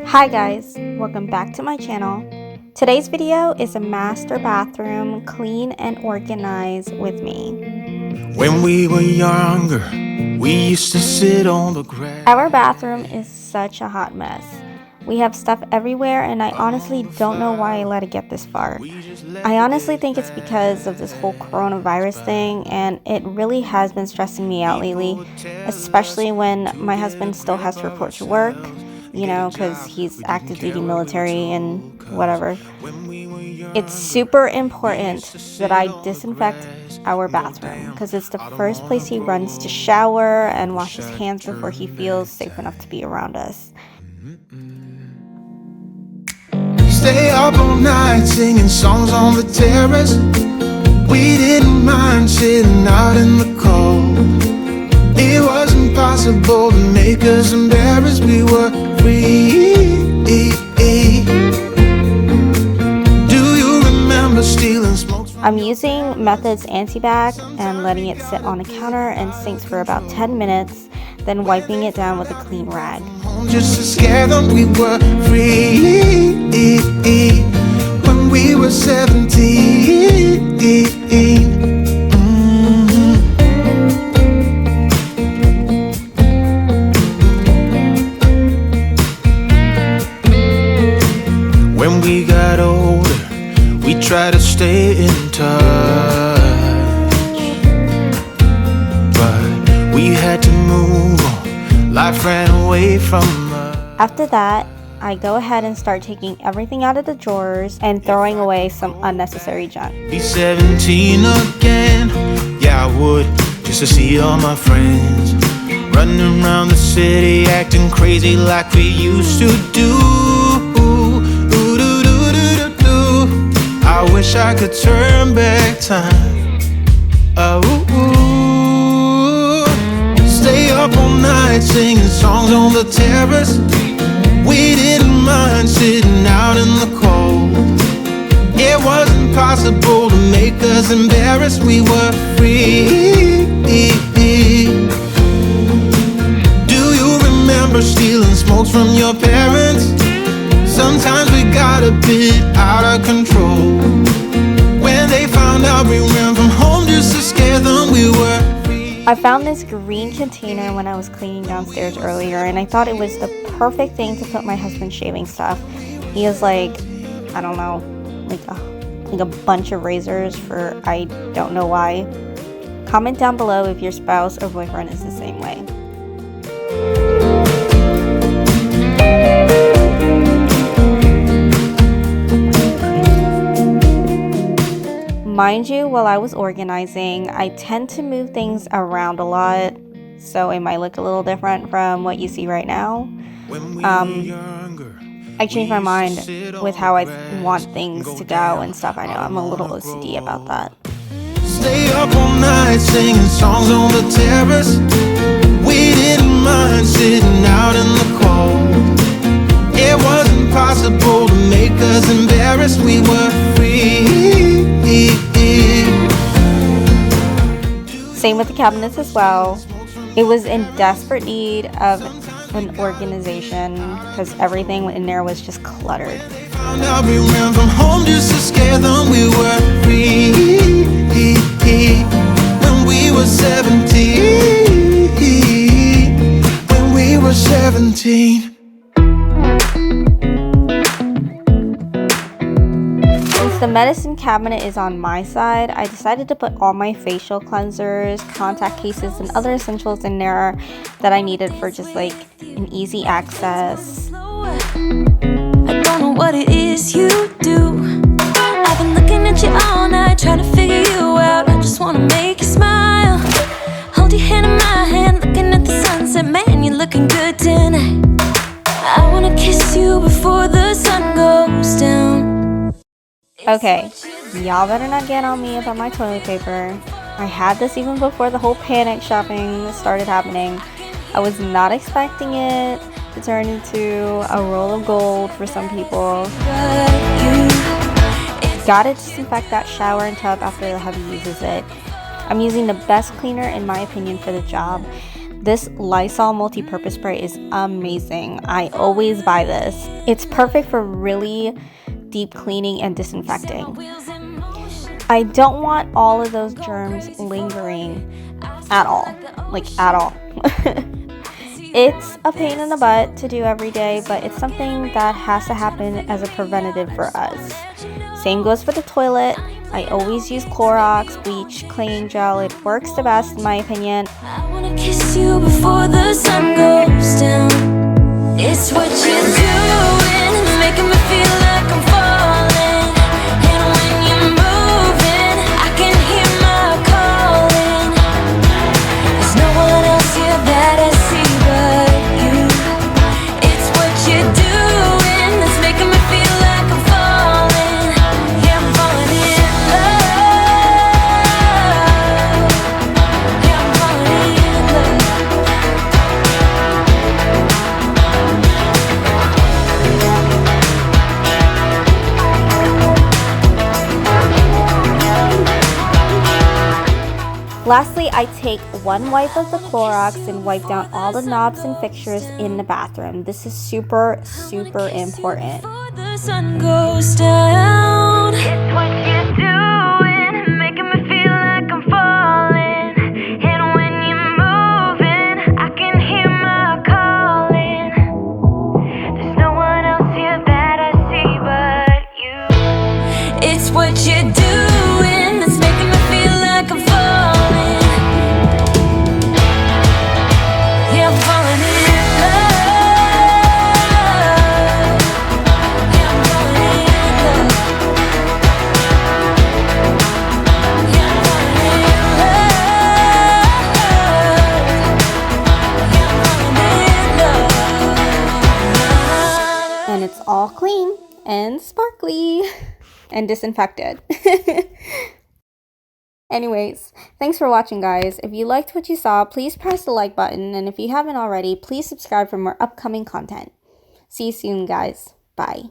Hi guys, welcome back to my channel. Today's video is a master bathroom clean and organized with me. When we were younger, we used to sit on the grass. Our bathroom is such a hot mess. We have stuff everywhere and I honestly don't know why I let it get this far. I honestly think it's because of this whole coronavirus thing, and it really has been stressing me out lately, especially when my husband still has to report to work, you know, because he's active duty military and whatever. It's super important that I disinfect our bathroom because it's the first place he runs to shower and wash his hands before he feels safe enough to be around us. Stay up all night singing songs on the terrace. We didn't mind sitting out in the cold. It wasn't possible to make us embarrassed. We were free. Do you remember stealing smokes? I'm using Method's anti-bac and letting it sit on the counter and sinks for about 10 minutes, then wiping it down with a clean rag. Just to scare them, we were free when we were 17. When we got older, we tried to stay in touch, but we had to move on. Life ran away from us. After that, I go ahead and start taking everything out of the drawers and throwing away some unnecessary junk. Be 17 again, yeah I would, just to see all my friends running around the city acting crazy like we used to do. I wish I could turn back time. Stay up all night singing songs on the terrace. We didn't mind sitting out in the cold. It wasn't possible to make us embarrassed. We were free. Do you remember stealing smokes from your parents? Sometimes we got a bit out of control. When they found out we ran from home just to scare them, we were free. I found this green container when I was cleaning downstairs earlier, and I thought it was the perfect thing to put my husband's shaving stuff. He has like, I don't know, like a bunch of razors for I don't know why. Comment down below if your spouse or boyfriend is the same way. Mind you, while I was organizing, I tend to move things around a lot, so it might look a little different from what you see right now. I changed my mind with how I want things to go and stuff. I know I'm a little OCD about that. Stay up all night singing songs on the terrace. We didn't mind sitting out in the cold. It wasn't possible to make us embarrassed. We were free. Same with the cabinets as well. It was in desperate need of an organization because everything in there was just cluttered. Found out we ran from home just to scare them. We were free when we were 17. When we were 17. Since the medicine cabinet is on my side, I decided to put all my facial cleansers, contact cases, and other essentials in there that I needed for just like an easy access. I don't know what it is you do. I've been looking at you all night, trying to figure you out. I just wanna make you smile. Hold your hand in my hand, looking at the sunset. Man, you're looking good tonight. I wanna kiss you before the sun goes down. Okay, y'all better not get on me about my toilet paper. I had this even before the whole panic shopping started happening. I was not expecting it to turn into a roll of gold for some people. Gotta disinfect that shower and tub after the hubby uses it. I'm using the best cleaner in my opinion for the job. This Lysol multi-purpose spray is amazing. I always buy this. It's perfect for really deep cleaning and disinfecting. I don't want all of those germs lingering at all, like at all. It's a pain in the butt to do every day, but it's something that has to happen as a preventative for us. Same goes for the toilet. I always use Clorox, bleach, cleaning gel. It works the best in my opinion. I wanna kiss you before the sun goes down. It's what you're doing, making me feel like I'm falling. And when you're moving, I can hear my calling. There's no one else here that I see but you. It's what you're doing that's making me feel like I'm falling. Yeah, I'm falling in love. Yeah, I'm falling in love. Lastly, I take one wipe of the Clorox and wipe down all the knobs and fixtures in the bathroom. This is super, super important. Before the sun goes down. It's what you're doing, making me feel like I'm falling. And when you're moving, I can hear my calling. There's no one else here that I see but you. It's what you're doing that's making me feel like I'm falling. Yeah, I'm falling in love. Yeah, I'm falling in love. Yeah, I'm falling in love. Yeah, I'm falling in love. And it's all clean and sparkly and disinfected. Anyways, thanks for watching, guys. If you liked what you saw, please press the like button, and if you haven't already, please subscribe for more upcoming content. See you soon, guys. Bye.